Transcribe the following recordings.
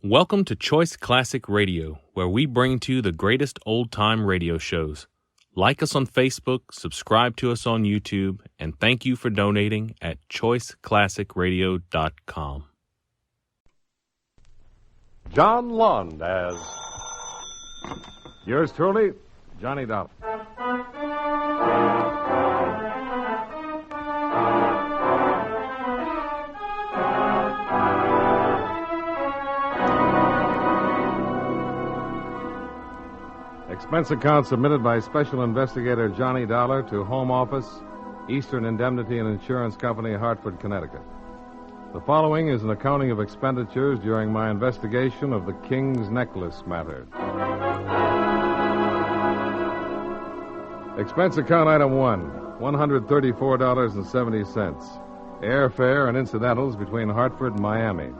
Welcome to Choice Classic Radio, where we bring to you the greatest old-time radio shows. Like us on Facebook, subscribe to us on YouTube, and thank you for donating at choiceclassicradio.com. John Lund as yours truly, Johnny Dollar. Expense account submitted by Special Investigator Johnny Dollar to Home Office, Eastern Indemnity and Insurance Company, Hartford, Connecticut. The following is an accounting of expenditures during my investigation of the King's Necklace matter. Expense account item 1, $134.70. Airfare and incidentals between Hartford and Miami.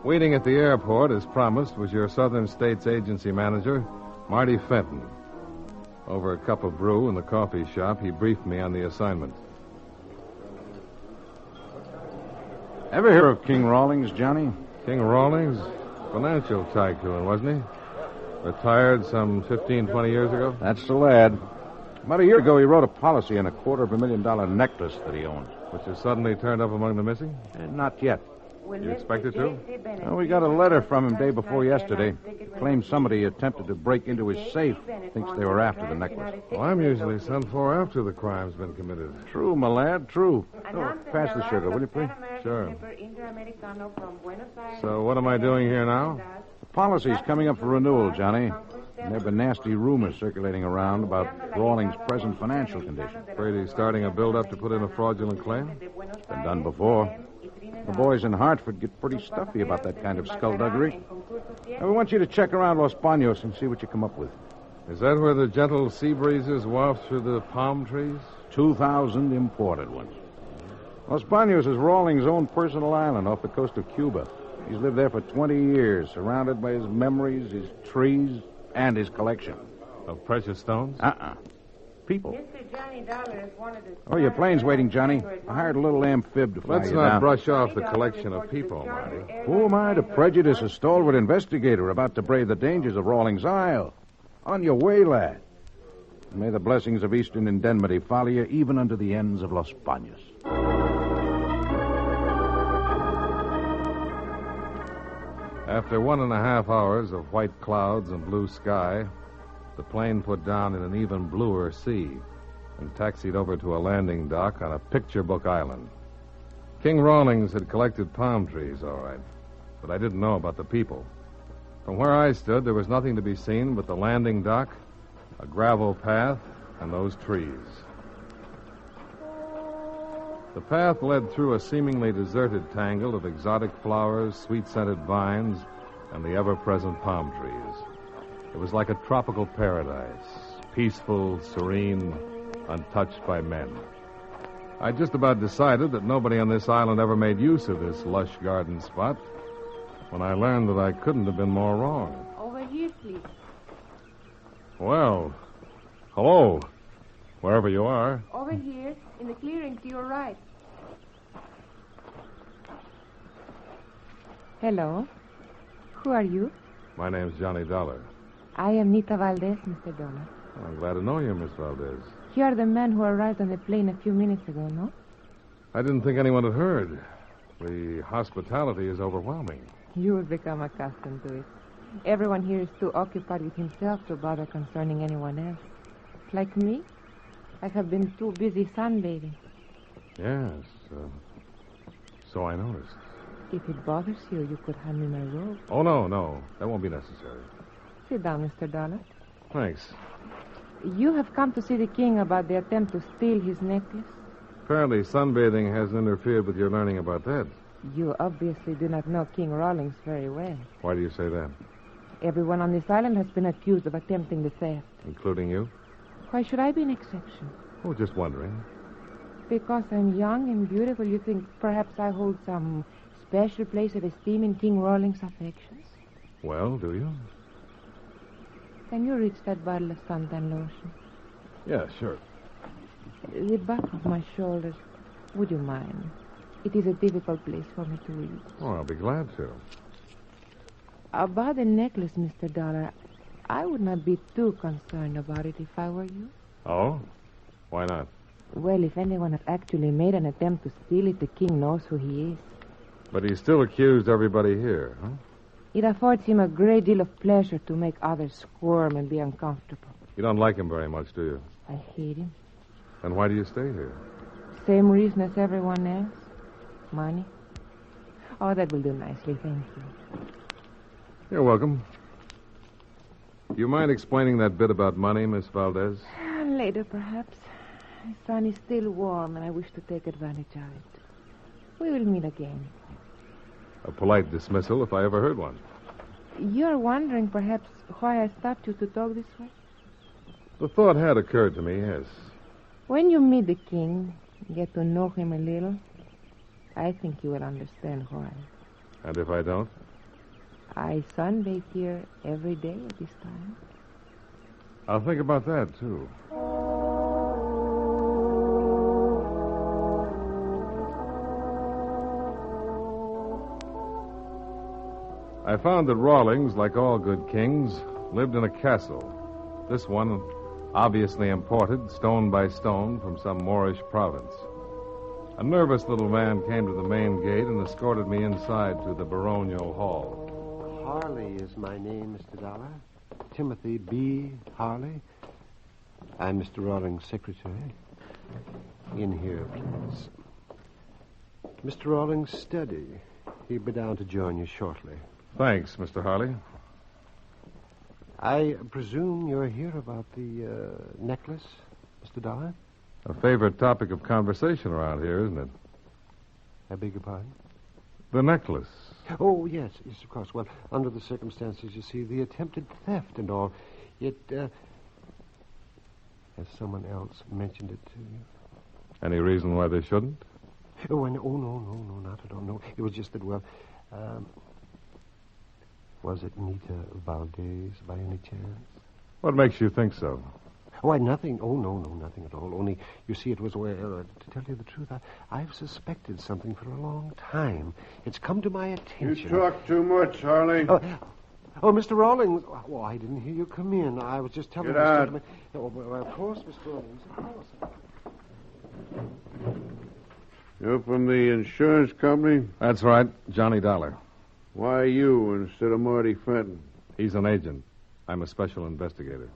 Waiting at the airport, as promised, was your Southern States Agency manager, Marty Fenton. Over a cup of brew in the coffee shop, he briefed me on the assignment. Ever hear of King Rawlings, Johnny? King Rawlings? Financial tycoon, wasn't he? Retired some 15, 20 years ago? That's the lad. About a year ago, he wrote a policy on a $250,000 necklace that he owns. Which has suddenly turned up among the missing? Not yet. You expect it to? Well, we got a letter from him day before yesterday. Claims somebody attempted to break into his safe. Thinks they were after the necklace. Well, I'm usually sent for after the crime's been committed. True, my lad, true. Oh, pass the sugar, will you, please? Sure. So what am I doing here now? The policy's coming up for renewal, Johnny. And there have been nasty rumors circulating around about Rawlings' present financial condition. Afraid he's starting a build-up to put in a fraudulent claim? Been done before. The boys in Hartford get pretty stuffy about that kind of skullduggery. Now, we want you to check around Los Banos and see what you come up with. Is that where the gentle sea breezes waft through the palm trees? 2,000 imported ones. Los Banos is Rawlings' own personal island off the coast of Cuba. He's lived there for 20 years, surrounded by his memories, his trees, and his collection. Of precious stones? People. Oh, your plane's waiting, Johnny. I hired a little amphib to fly Let's you not down. brush off the collection of people, Marty. Who am I to prejudice a stalwart investigator about to brave the dangers of Rawlings Isle? On your way, lad. And may the blessings of Eastern Indemnity follow you even unto the ends of Los Banos. After 1.5 hours of white clouds and blue sky, the plane put down in an even bluer sea and taxied over to a landing dock on a picture book island. King Rawlings had collected palm trees, all right, but I didn't know about the people. From where I stood, there was nothing to be seen but the landing dock, a gravel path, and those trees. The path led through a seemingly deserted tangle of exotic flowers, sweet-scented vines, and the ever-present palm trees. It was like a tropical paradise, peaceful, serene, untouched by men. I just about decided that nobody on this island ever made use of this lush garden spot when I learned that I couldn't have been more wrong. Over here, please. Well, hello, wherever you are. Over here, in the clearing to your right. Hello. Who are you? My name's Johnny Dollar. I am Nita Valdez, Mr. Dollar. I'm glad to know you, Miss Valdez. You are the man who arrived on the plane a few minutes ago, no? I didn't think anyone had heard. The hospitality is overwhelming. You will become accustomed to it. Everyone here is too occupied with himself to bother concerning anyone else. Like me, I have been too busy sunbathing. Yes, so I noticed. If it bothers you, you could hand me my robe. Oh, no, that won't be necessary. Sit down, Mr. Dollar. Thanks. You have come to see the king about the attempt to steal his necklace? Apparently, sunbathing hasn't interfered with your learning about that. You obviously do not know King Rawlings very well. Why do you say that? Everyone on this island has been accused of attempting the theft. Including you? Why should I be an exception? Oh, just wondering. Because I'm young and beautiful, you think perhaps I hold some special place of esteem in King Rawlings' affections? Well, do you? Can you reach that bottle of suntan lotion? Yeah, sure. The back of my shoulders. Would you mind? It is a difficult place for me to reach. Oh, I'll be glad to. About the necklace, Mr. Dollar, I would not be too concerned about it if I were you. Oh? Why not? Well, if anyone had actually made an attempt to steal it, the king knows who he is. But he still accused everybody here, huh? It affords him a great deal of pleasure to make others squirm and be uncomfortable. You don't like him very much, do you? I hate him. Then why do you stay here? Same reason as everyone else. Money. Oh, that will do nicely, thank you. You're welcome. Do you mind explaining that bit about money, Miss Valdez? Later, perhaps. The sun is still warm, and I wish to take advantage of it. We will meet again. A polite dismissal, if I ever heard one. You're wondering, perhaps, why I stopped you to talk this way? The thought had occurred to me, yes. When you meet the king, get to know him a little, I think you will understand why. And if I don't? I sunbathe here every day at this time. I'll think about that, too. I found that Rawlings, like all good kings, lived in a castle. This one, obviously imported, stone by stone, from some Moorish province. A nervous little man came to the main gate and escorted me inside to the Baronial Hall. Harley is my name, Mr. Dollar. Timothy B. Harley. I'm Mr. Rawlings' secretary. In here, please. Mr. Rawlings' study. He'll be down to join you shortly. Thanks, Mr. Harley. I presume you're here about the necklace, Mr. Dollar? A favorite topic of conversation around here, isn't it? I beg your pardon? The necklace. Oh, yes, of course. Well, under the circumstances, you see, the attempted theft and all, it, has someone else mentioned it to you? Any reason why they shouldn't? Oh, no, not at all. No, it was just that, well, was it Nita Valdez by any chance? What makes you think so? Oh, nothing. Oh, no, nothing at all. Only, you see, it was, well, to tell you the truth, I've suspected something for a long time. It's come to my attention. You talk too much, Harley. Oh, Mr. Rawlings. Oh, I didn't hear you come in. I was just telling Get out. gentleman. Oh, well, of course, Mr. Rawlings. Of course. You're from the insurance company? That's right, Johnny Dollar. Why you instead of Marty Fenton? He's an agent. I'm a special investigator.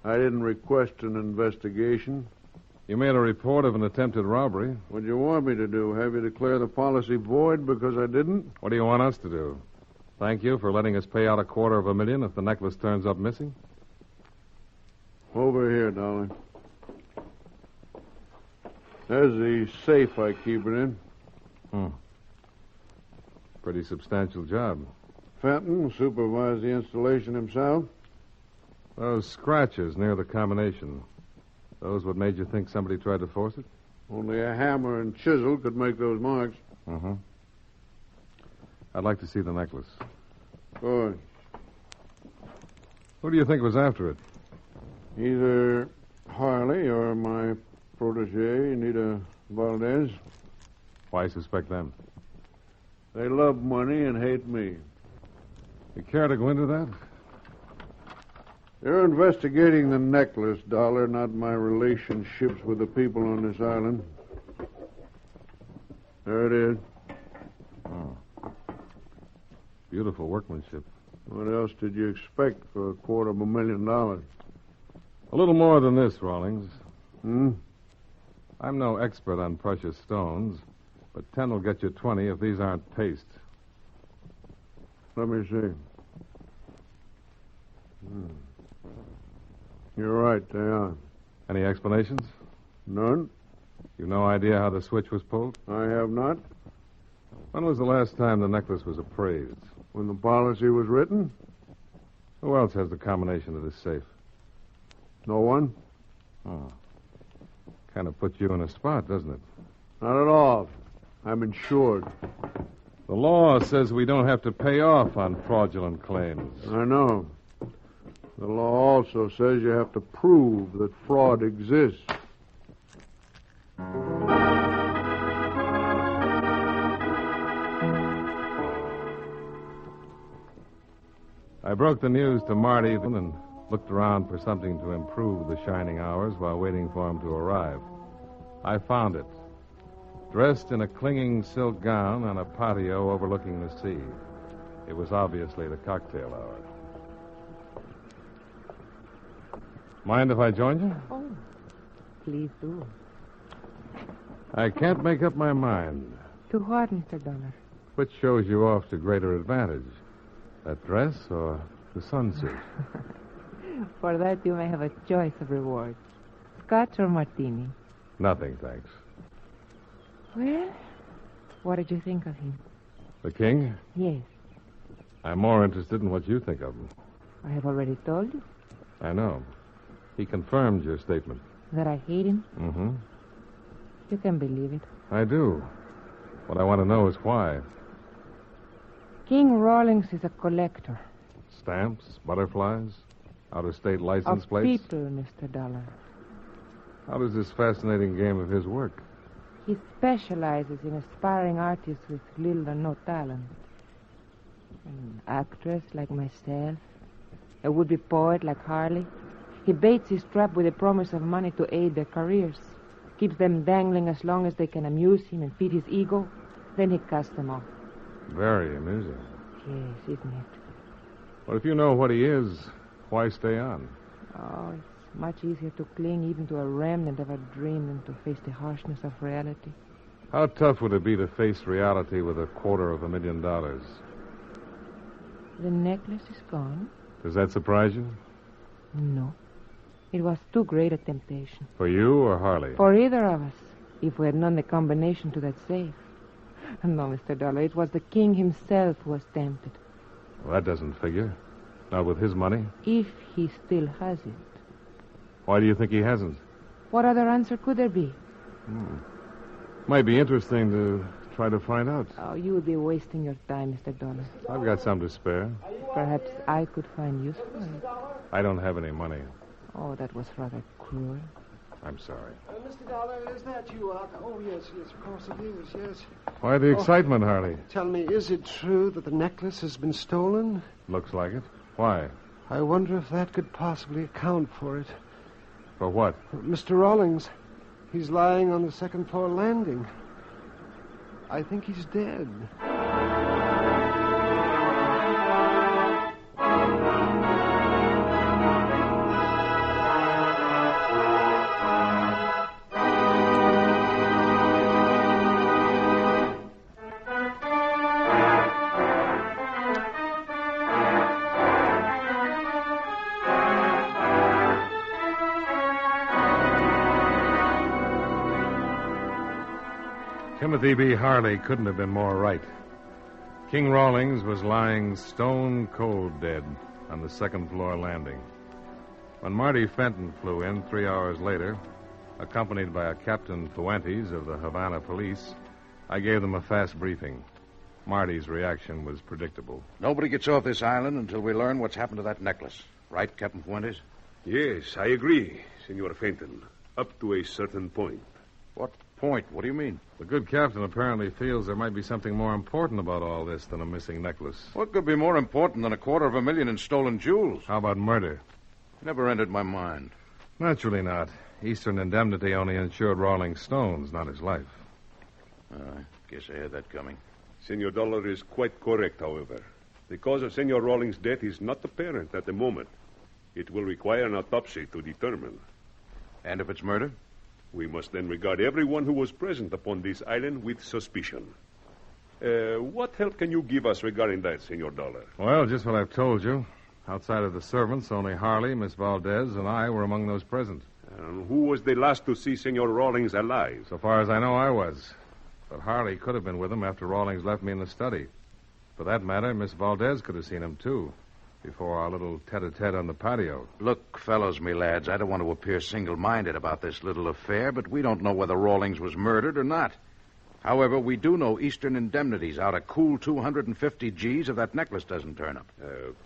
I didn't request an investigation. You made a report of an attempted robbery. What do you want me to do? Have you declare the policy void because I didn't? What do you want us to do? Thank you for letting us pay out $250,000 if the necklace turns up missing? Over here, darling. There's the safe I keep it in. Pretty substantial job. Fenton supervised the installation himself. Those scratches near the combination, those what made you think somebody tried to force it? Only a hammer and chisel could make those marks. Uh-huh. I'd like to see the necklace. Good. Who do you think was after it? Either Harley or my protege, Nita Valdez. Why suspect them? They love money and hate me. You care to go into that? They're investigating the necklace, Dollar, not my relationships with the people on this island. There it is. Oh. Beautiful workmanship. What else did you expect for $250,000? A little more than this, Rawlings. Hmm? I'm no expert on precious stones, but 10 will get you 20 if these aren't paste. Let me see. You're right, they are. Any explanations? None? You've no idea how the switch was pulled? I have not. When was the last time the necklace was appraised? When the policy was written? Who else has the combination of this safe? No one? Oh. Kind of puts you in a spot, doesn't it? Not at all. I'm insured. The law says we don't have to pay off on fraudulent claims. I know. The law also says you have to prove that fraud exists. I broke the news to Marty and looked around for something to improve the shining hours while waiting for him to arrive. I found it, dressed in a clinging silk gown on a patio overlooking the sea. It was obviously the cocktail hour. Mind if I join you? Oh, please do. I can't make up my mind. To what, Mr. Dollar? Which shows you off to greater advantage? That dress or the sunsuit? For that, you may have a choice of rewards. Scotch or martini? Nothing, thanks. Well, what did you think of him? The king? Yes, I'm more interested in what you think of him. I have already told you I know. He confirmed your statement. that I hate him. Mm-hmm. You can believe it. I do. What I want to know is why. King Rawlings is a collector Stamps, butterflies, out-of-state license of plates. people, Mr. Dollar. How does this fascinating game of his work? He specializes in aspiring artists with little or no talent. An actress like myself, a would-be poet like Harley. He baits his trap with the promise of money to aid their careers, keeps them dangling as long as they can amuse him and feed his ego. Then he casts them off. Very amusing. Yes, isn't it? But if you know what he is, why stay on? Oh, it's much easier to cling even to a remnant of a dream than to face the harshness of reality. How tough would it be to face reality with $250,000? The necklace is gone. Does that surprise you? No. It was too great a temptation. For you or Harley? For either of us, if we had known the combination to that safe. No, Mr. Dollar, it was the king himself who was tempted. Well, that doesn't figure. Not with his money. If he still has it. Why do you think he hasn't? What other answer could there be? Might be interesting to try to find out. Oh, you would be wasting your time, Mr. Dollar. I've got some to spare. Perhaps I could find use for it. I don't have any money. Oh, that was rather cruel. I'm sorry. Mr. Dollar, is that you? Oh, yes, of course it is, yes. Why the excitement, Harley? Tell me, is it true that the necklace has been stolen? Looks like it. Why? I wonder if that could possibly account for it. For what? Mr. Rawlings, he's lying on the second-floor landing. I think he's dead. Timothy B. Harley couldn't have been more right. King Rawlings was lying stone cold dead on the second-floor landing. When Marty Fenton flew in 3 hours later, accompanied by a Captain Fuentes of the Havana Police, I gave them a fast briefing. Marty's reaction was predictable. Nobody gets off this island until we learn what's happened to that necklace. Right, Captain Fuentes? Yes, I agree, Senor Fenton. Up to a certain point. What point? What do you mean? The good captain apparently feels there might be something more important about all this than a missing necklace. What could be more important than $250,000 in stolen jewels? How about murder? Never entered my mind. Naturally not. Eastern Indemnity only insured Rawlings' stones, not his life. I guess I had that coming. Senor Dollar is quite correct, however. The cause of Senor Rawlings' death is not apparent at the moment. It will require an autopsy to determine. And if it's murder? We must then regard everyone who was present upon this island with suspicion. What help can you give us regarding that, Senor Dollar? Well, just what I've told you. Outside of the servants, only Harley, Miss Valdez, and I were among those present. And who was the last to see Senor Rawlings alive? So far as I know, I was. But Harley could have been with him after Rawlings left me in the study. For that matter, Miss Valdez could have seen him, too, before our little tete-a-tete on the patio. Look, fellows, me lads, I don't want to appear single-minded about this little affair, but we don't know whether Rawlings was murdered or not. However, we do know Eastern Indemnity's out a cool 250 G's if that necklace doesn't turn up.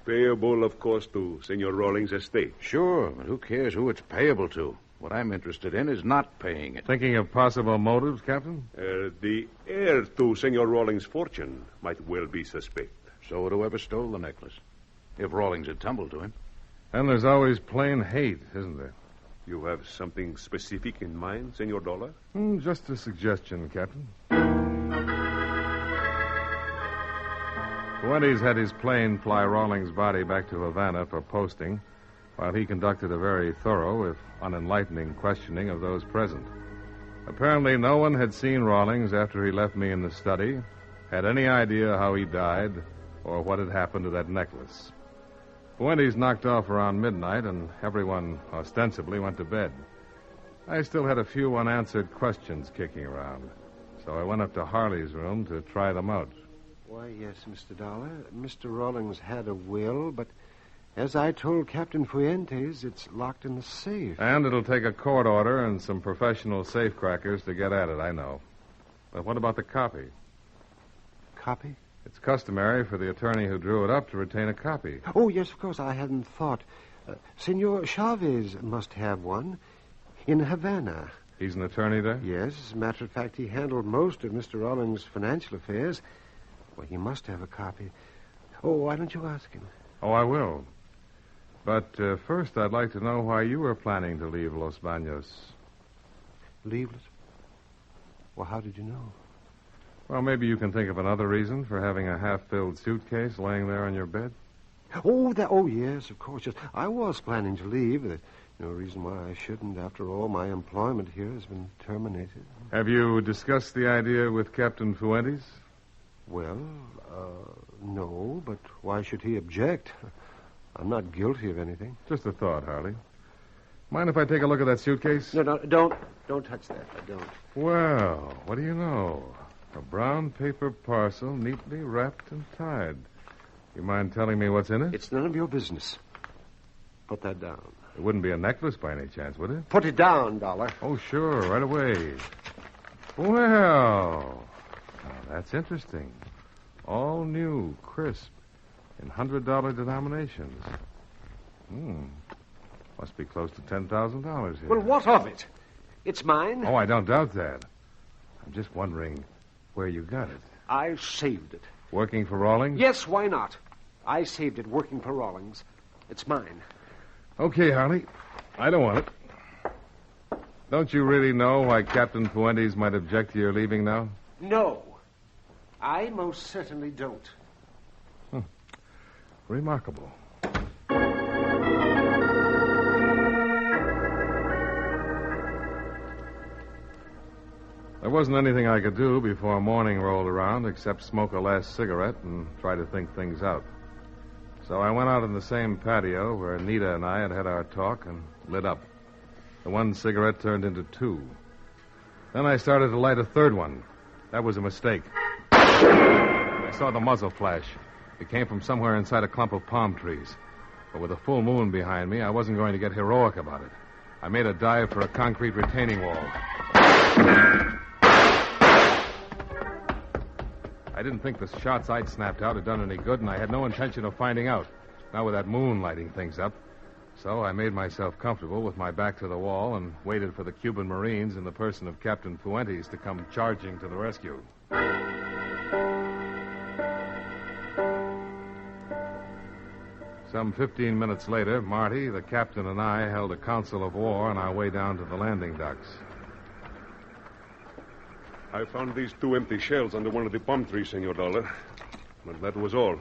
Payable, of course, to Senor Rawlings' estate. Sure, but who cares who it's payable to? What I'm interested in is not paying it. Thinking of possible motives, Captain? The heir to Senor Rawlings' fortune might well be suspect. So would whoever stole the necklace. If Rawlings had tumbled to him. And there's always plain hate, isn't there? You have something specific in mind, Senor Dollar? Just a suggestion, Captain. Fuentes had his plane fly Rawlings' body back to Havana for posting, while he conducted a very thorough, if unenlightening, questioning of those present. Apparently, no one had seen Rawlings after he left me in the study, had any idea how he died, or what had happened to that necklace. Fuentes knocked off around midnight, and everyone ostensibly went to bed. I still had a few unanswered questions kicking around, so I went up to Harley's room to try them out. Why, yes, Mr. Dollar. Mr. Rawlings had a will, but as I told Captain Fuentes, it's locked in the safe. And it'll take a court order and some professional safecrackers to get at it, I know. But what about the copy? Copy? It's customary for the attorney who drew it up to retain a copy. Oh, yes, of course. I hadn't thought. Senor Chavez must have one in Havana. He's an attorney there? Yes. As a matter of fact, he handled most of Mr. Rawlings' financial affairs. Well, he must have a copy. Oh, why don't you ask him? Oh, I will. But first, I'd like to know why you were planning to leave Los Baños. Leave it? Well, how did you know? Well, maybe you can think of another reason for having a half-filled suitcase laying there on your bed. Oh, yes, of course. Yes. I was planning to leave. There's no reason why I shouldn't. After all, my employment here has been terminated. Have you discussed the idea with Captain Fuentes? Well, no, but why should he object? I'm not guilty of anything. Just a thought, Harley. Mind if I take a look at that suitcase? No, don't touch that. I don't. Well, what do you know? A brown paper parcel neatly wrapped and tied. You mind telling me what's in it? It's none of your business. Put that down. It wouldn't be a necklace by any chance, would it? Put it down, Dollar. Oh, sure, right away. Well, now that's interesting. All new, crisp, in $100 denominations. Must be close to $10,000 here. Well, what of it? It's mine. Oh, I don't doubt that. I'm just wondering where you got it. I saved it. Working for Rawlings? Yes, why not? I saved it working for Rawlings. It's mine. Okay, Harley. I don't want it. Don't you really know why Captain Fuentes might object to your leaving now? No. I most certainly don't. Remarkable. There wasn't anything I could do before morning rolled around except smoke a last cigarette and try to think things out. So I went out in the same patio where Nita and I had had our talk and lit up. The one cigarette turned into two. Then I started to light a third one. That was a mistake. I saw the muzzle flash. It came from somewhere inside a clump of palm trees. But with a full moon behind me, I wasn't going to get heroic about it. I made a dive for a concrete retaining wall. I didn't think the shots I'd snapped out had done any good, and I had no intention of finding out, not with that moon lighting things up. So I made myself comfortable with my back to the wall and waited for the Cuban Marines in the person of Captain Fuentes to come charging to the rescue. Some 15 minutes later, Marty, the captain, and I held a council of war on our way down to the landing docks. I found these two empty shells under one of the palm trees, Senor Dollar. But that was all.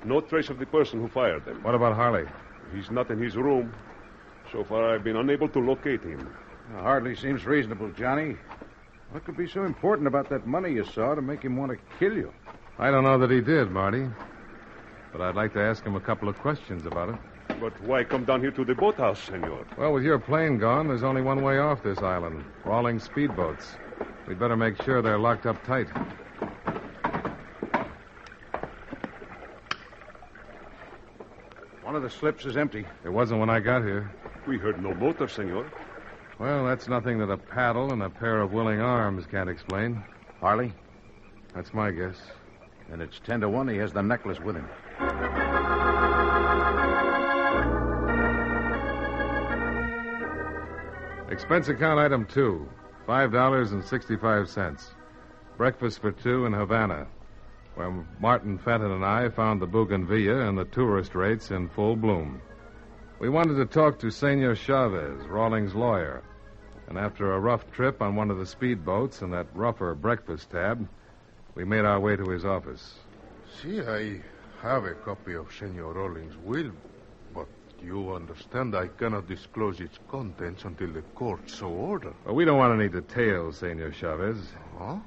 No trace of the person who fired them. What about Harley? He's not in his room. So far, I've been unable to locate him. Hardly seems reasonable, Johnny. What could be so important about that money you saw to make him want to kill you? I don't know that he did, Marty. But I'd like to ask him a couple of questions about it. But why come down here to the boathouse, senor? Well, with your plane gone, there's only one way off this island. Rawlings speedboats. We'd better make sure they're locked up tight. One of the slips is empty. It wasn't when I got here. We heard no motor, senor. Well, that's nothing that a paddle and a pair of willing arms can't explain. Harley? That's my guess. And it's 10-1 he has the necklace with him. Expense account item 2, $5.65. Breakfast for two in Havana. where Martin Fenton and I found the bougainvillea and the tourist rates in full bloom. We wanted to talk to Senor Chavez, Rawlings' lawyer, and after a rough trip on one of the speedboats and that rougher breakfast tab, we made our way to his office. See, I have a copy of Senor Rawlings' will, but you understand I cannot disclose its contents until the court so order. Well, we don't want any details, Senor Chavez. Huh?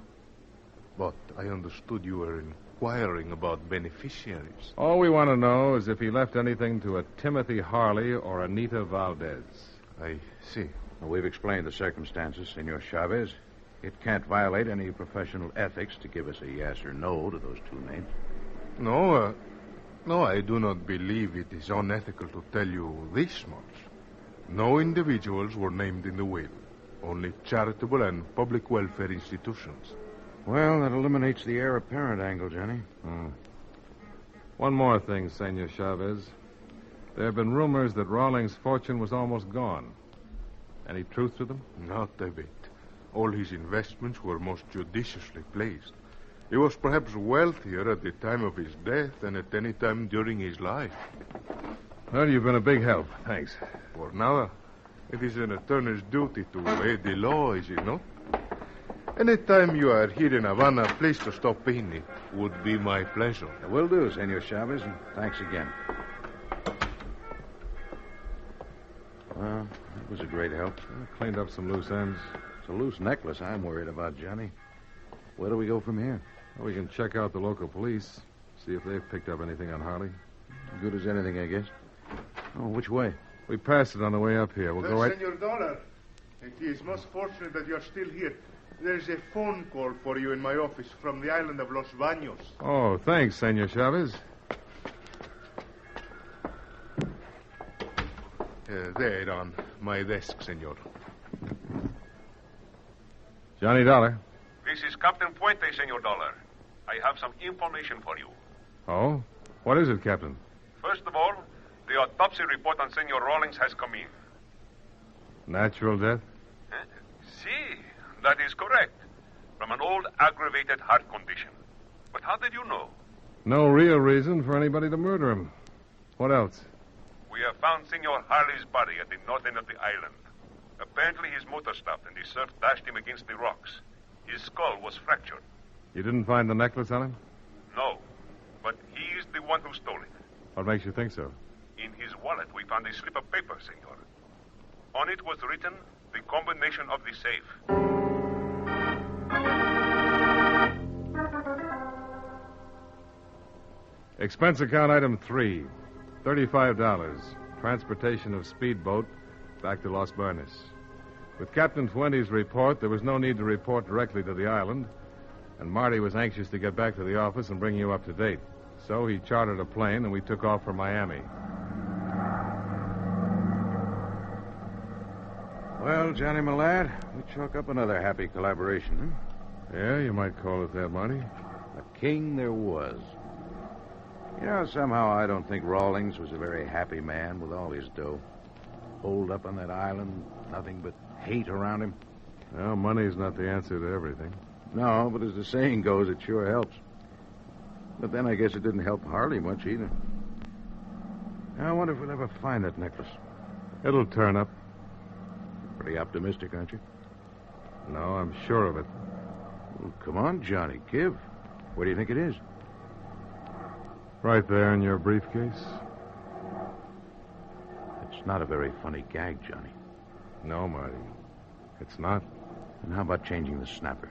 But I understood you were inquiring about beneficiaries. All we want to know is if he left anything to a Timothy Harley or Anita Valdez. I see. Well, we've explained the circumstances, Senor Chavez. It can't violate any professional ethics to give us a yes or no to those two names. No, I do not believe it is unethical to tell you this much. No individuals were named in the will. Only charitable and public welfare institutions. Well, that eliminates the heir apparent angle, Johnny. One more thing, Senor Chavez. There have been rumors that Rawlings' fortune was almost gone. Any truth to them? Not a bit. All his investments were most judiciously placed. He was perhaps wealthier at the time of his death than at any time during his life. Well, you've been a big help. Thanks. For now, it is an attorney's duty to aid the law, is it not? Any time you are here in Havana, please to stop in. It would be my pleasure. Will do, Senor Chavez, and thanks again. Well, that was a great help. Cleaned up some loose ends. It's a loose necklace I'm worried about, Johnny. Where do we go from here? Well, we can check out the local police, see if they've picked up anything on Harley. Good as anything, I guess. Oh, which way? We passed it on the way up here. We'll go right... Senor Dollar, it is most fortunate that you're still here. There's a phone call for you in my office from the island of Los Baños. Oh, thanks, Senor Chavez. There on my desk, senor. Johnny Dollar. This is Captain Puente, Senor Dollar. I have some information for you. Oh? What is it, Captain? First of all, the autopsy report on Senor Rawlings has come in. Natural death? Si, that is correct. From an old aggravated heart condition. But how did you know? No real reason for anybody to murder him. What else? We have found Senor Harley's body at the north end of the island. Apparently his motor stopped and the surf dashed him against the rocks. His skull was fractured. You didn't find the necklace on him? No, but he is the one who stole it. What makes you think so? In his wallet, we found a slip of paper, senor. On it was written the combination of the safe. Expense account item 3, $35. Transportation of speedboat back to Los Baños. With Captain Fuente's report, there was no need to report directly to the island, and Marty was anxious to get back to the office and bring you up to date. So he chartered a plane, and we took off for Miami. Well, Johnny, my lad, we chalk up another happy collaboration, huh? Yeah, you might call it that, Marty. A king there was. You know, somehow I don't think Rawlings was a very happy man with all his dough. Holed up on that island, nothing but hate around him. Well, money's not the answer to everything. No, but as the saying goes, it sure helps. But then I guess it didn't help Harley much either. I wonder if we'll ever find that necklace. It'll turn up. Pretty optimistic, aren't you? No, I'm sure of it. Well, come on, Johnny, give. Where do you think it is? Right there in your briefcase. It's not a very funny gag, Johnny. No, Marty. It's not. And how about changing the snapper?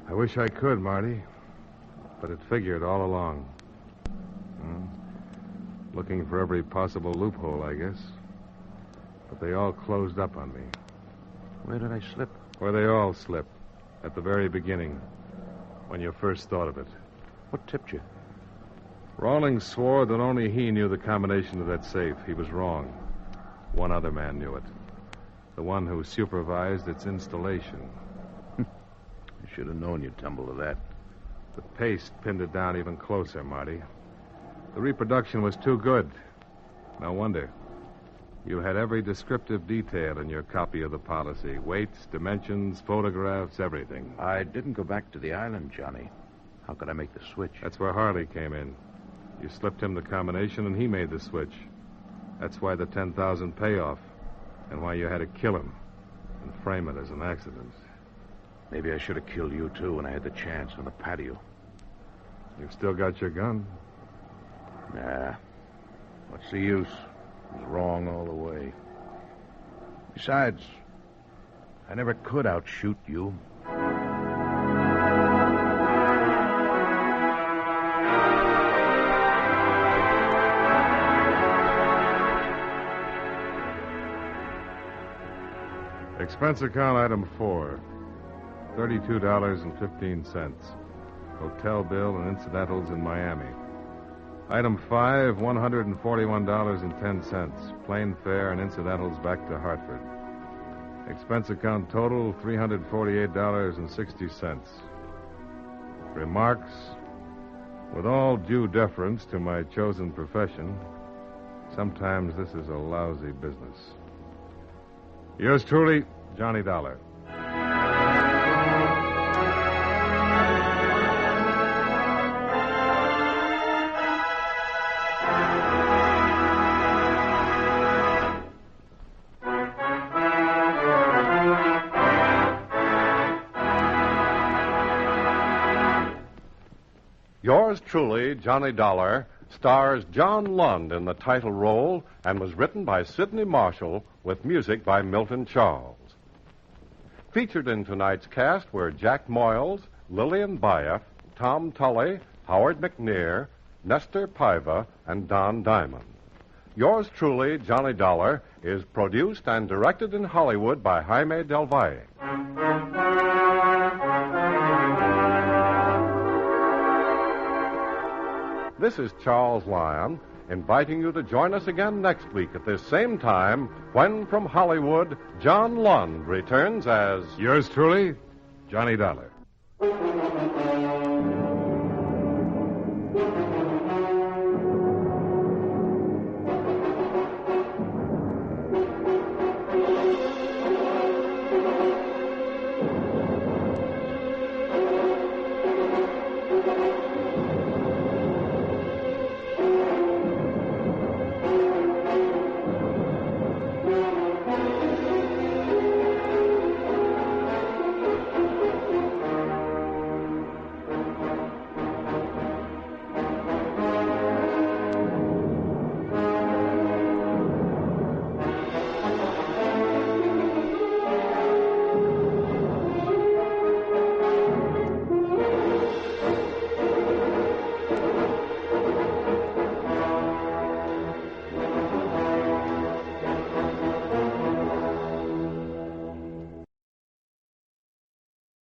I wish I could, Marty. But it figured all along. Looking for every possible loophole, I guess. But they all closed up on me. Where did I slip? Where they all slipped. At the very beginning. When you first thought of it. What tipped you? Rawlings swore that only he knew the combination of that safe. He was wrong. One other man knew it. The one who supervised its installation. I should have known you'd tumble to that. The paste pinned it down even closer, Marty. The reproduction was too good. No wonder. You had every descriptive detail in your copy of the policy. Weights, dimensions, photographs, everything. I didn't go back to the island, Johnny. How could I make the switch? That's where Harley came in. You slipped him the combination, and he made the switch. That's why the 10,000 payoff, and why you had to kill him and frame it as an accident. Maybe I should have killed you, too, when I had the chance on the patio. You've still got your gun? Nah. What's the use? It was wrong all the way. Besides, I never could outshoot you. Expense account item 4, $32.15. Hotel bill and incidentals in Miami. Item 5, $141.10. Plane fare and incidentals back to Hartford. Expense account total, $348.60. Remarks: with all due deference to my chosen profession, sometimes this is a lousy business. Yours truly, Johnny Dollar. Yours truly, Johnny Dollar, stars John Lund in the title role and was written by Sidney Marshall with music by Milton Charles. Featured in tonight's cast were Jack Moyles, Lillian Bayef, Tom Tully, Howard McNear, Nestor Paiva, and Don Diamond. Yours truly, Johnny Dollar, is produced and directed in Hollywood by Jaime Del Valle. This is Charles Lyon, inviting you to join us again next week at this same time when, from Hollywood, John Lund returns as... Yours truly, Johnny Dollar.